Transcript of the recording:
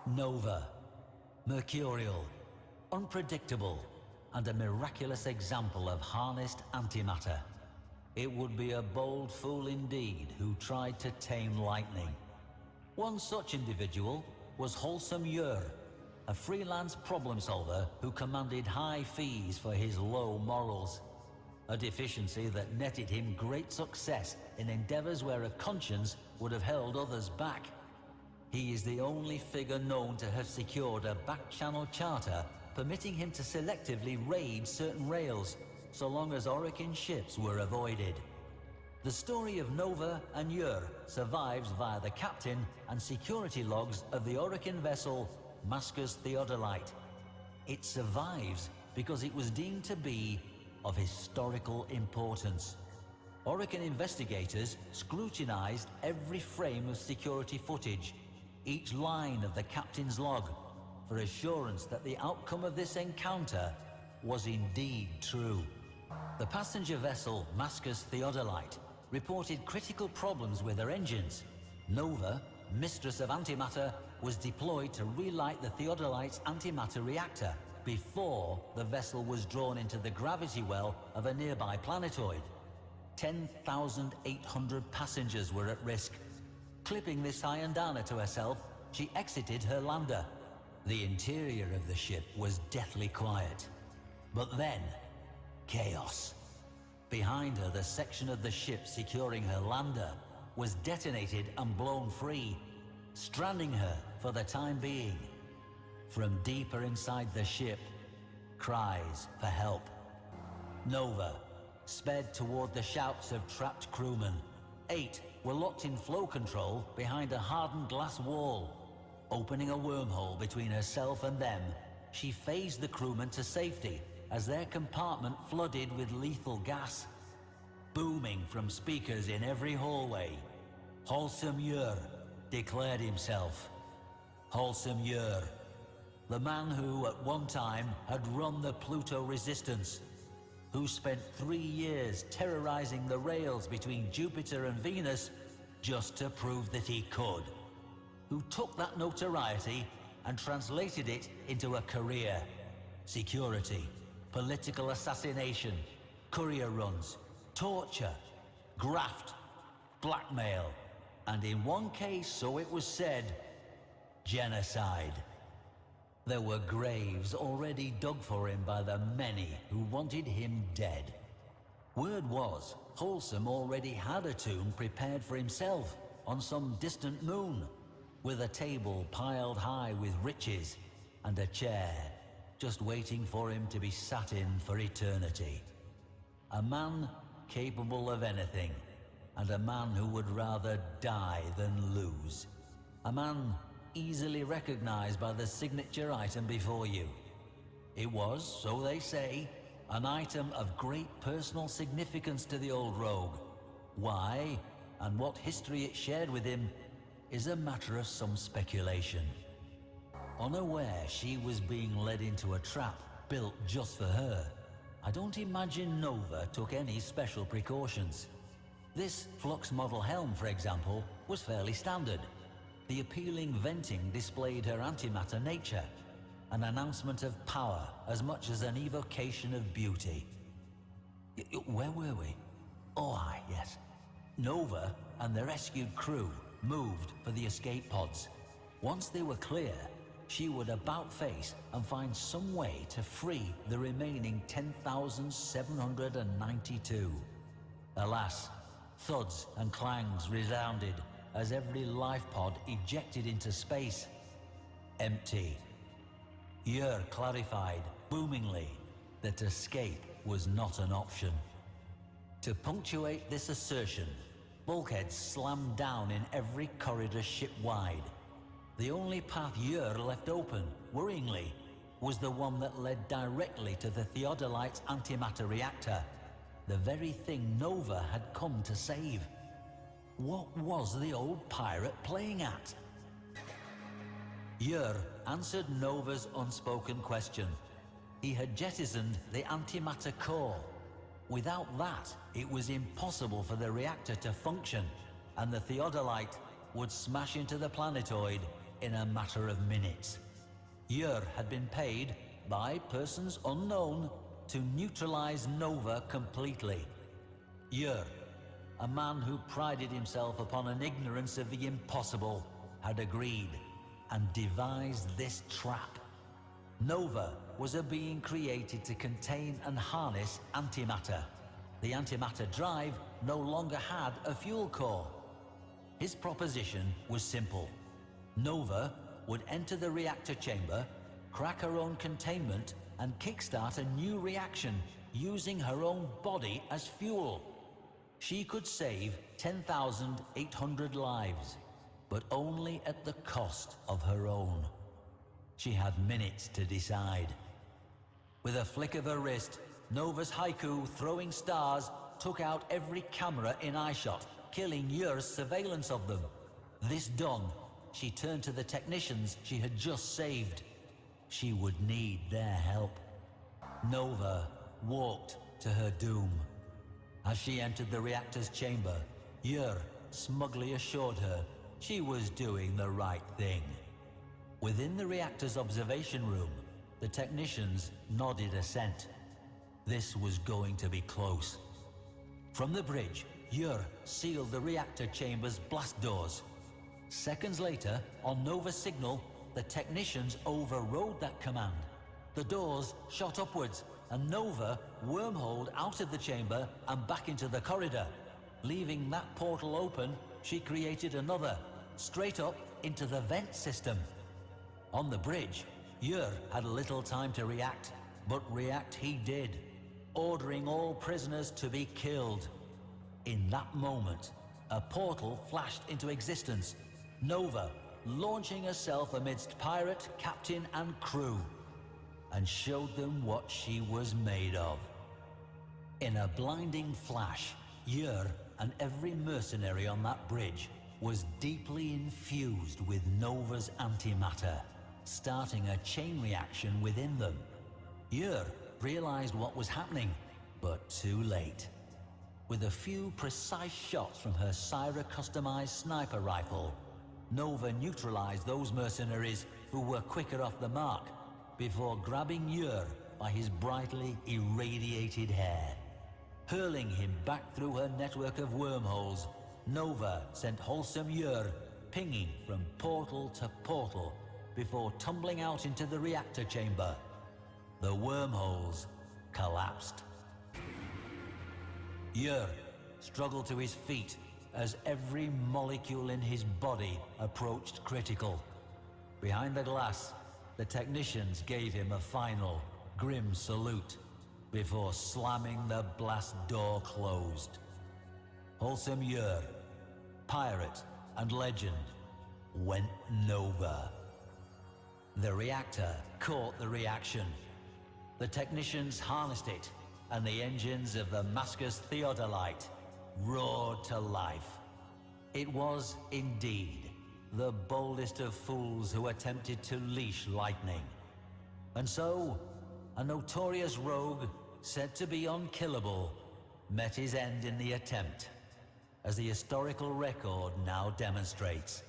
Nova, mercurial, unpredictable, and a miraculous example of harnessed antimatter. It would be a bold fool indeed who tried to tame lightning. One such individual was Holsom Yurr, a freelance problem solver who commanded high fees for his low morals. A deficiency that netted him great success in endeavors where a conscience would have held others back. He is the only figure known to have secured a back-channel charter permitting him to selectively raid certain rails, so long as Orokin ships were avoided. The story of Nova and Yurr survives via the captain and security logs of the Orokin vessel Masca's Theodolite. It survives because it was deemed to be of historical importance. Orokin investigators scrutinized every frame of security footage, each line of the captain's log, for assurance that the outcome of this encounter was indeed true. The passenger vessel Masca's Theodolite reported critical problems with her engines. Nova, mistress of antimatter, was deployed to relight the Theodolite's antimatter reactor before the vessel was drawn into the gravity well of a nearby planetoid. 10,800 passengers were at risk. Clipping the Syandana to herself, she exited her lander. The interior of the ship was deathly quiet. But then, chaos. Behind her, the section of the ship securing her lander was detonated and blown free, stranding her for the time being. From deeper inside the ship, cries for help. Nova sped toward the shouts of trapped crewmen. 8 were locked in flow control behind a hardened glass wall. Opening a wormhole between herself and them, she phased the crewmen to safety as their compartment flooded with lethal gas. Booming from speakers in every hallway, Holsom Yurr declared himself. Holsom Yurr, the man who at one time had run the Pluto Resistance, who spent 3 years terrorizing the rails between Jupiter and Venus just to prove that he could, who took that notoriety and translated it into a career. Security, political assassination, courier runs, torture, graft, blackmail, and in one case, so it was said, genocide. There were graves already dug for him by the many who wanted him dead. Word was, Holsom already had a tomb prepared for himself on some distant moon, with a table piled high with riches and a chair just waiting for him to be sat in for eternity. A man capable of anything, and a man who would rather die than lose. A man easily recognized by the signature item before you. It was, so they say, an item of great personal significance to the old rogue. Why, and what history it shared with him, is a matter of some speculation. Unaware she was being led into a trap built just for her, I don't imagine Nova took any special precautions. This Flux model helm, for example, was fairly standard. The appealing venting displayed her antimatter nature, an announcement of power as much as an evocation of beauty. Where were we? Oh, aye, yes. Nova and the rescued crew moved for the escape pods. Once they were clear, she would about face and find some way to free the remaining 10,792. Alas, thuds and clangs resounded as every life pod ejected into space. Empty. Yurr clarified, boomingly, that escape was not an option. To punctuate this assertion, bulkheads slammed down in every corridor ship-wide. The only path Yurr left open, worryingly, was the one that led directly to the Theodolite's antimatter reactor, the very thing Nova had come to save. What was the old pirate playing at? Yurr answered Nova's unspoken question. He had jettisoned the antimatter core. Without that, it was impossible for the reactor to function, and the Theodolite would smash into the planetoid in a matter of minutes. Yurr had been paid, by persons unknown, to neutralize Nova completely. Yurr, a man who prided himself upon an ignorance of the impossible, had agreed and devised this trap. Nova was a being created to contain and harness antimatter. The antimatter drive no longer had a fuel core. His proposition was simple. Nova would enter the reactor chamber, crack her own containment, and kickstart a new reaction using her own body as fuel. She could save 10,800 lives, but only at the cost of her own. She had minutes to decide. With a flick of her wrist, Nova's Hikou, throwing stars, took out every camera in eyeshot, killing Yurr's surveillance of them. This done, she turned to the technicians she had just saved. She would need their help. Nova walked to her doom. As she entered the reactor's chamber, Yurr smugly assured her she was doing the right thing. Within the reactor's observation room, the technicians nodded assent. This was going to be close. From the bridge, Yurr sealed the reactor chamber's blast doors. Seconds later, on Nova's signal, the technicians overrode that command. The doors shot upwards, and Nova wormholed out of the chamber and back into the corridor. Leaving that portal open, she created another, straight up into the vent system. On the bridge, Yurr had little time to react, but react he did, ordering all prisoners to be killed. In that moment, a portal flashed into existence, Nova launching herself amidst pirate, captain and crew, and showed them what she was made of. In a blinding flash, Yurr and every mercenary on that bridge was deeply infused with Nova's antimatter, starting a chain reaction within them. Yurr realized what was happening, but too late. With a few precise shots from her Syra customized sniper rifle, Nova neutralized those mercenaries who were quicker off the mark, before grabbing Yurr by his brightly irradiated hair. Hurling him back through her network of wormholes, Nova sent Holsom Yurr pinging from portal to portal before tumbling out into the reactor chamber. The wormholes collapsed. Yurr struggled to his feet as every molecule in his body approached critical. Behind the glass, the technicians gave him a final, grim salute before slamming the blast door closed. Holsom Yurr, pirate and legend, went Nova. The reactor caught the reaction. The technicians harnessed it, and the engines of the Mascus Theodolite roared to life. It was, indeed, the boldest of fools who attempted to leash lightning. And so, a notorious rogue, said to be unkillable, met his end in the attempt, as the historical record now demonstrates.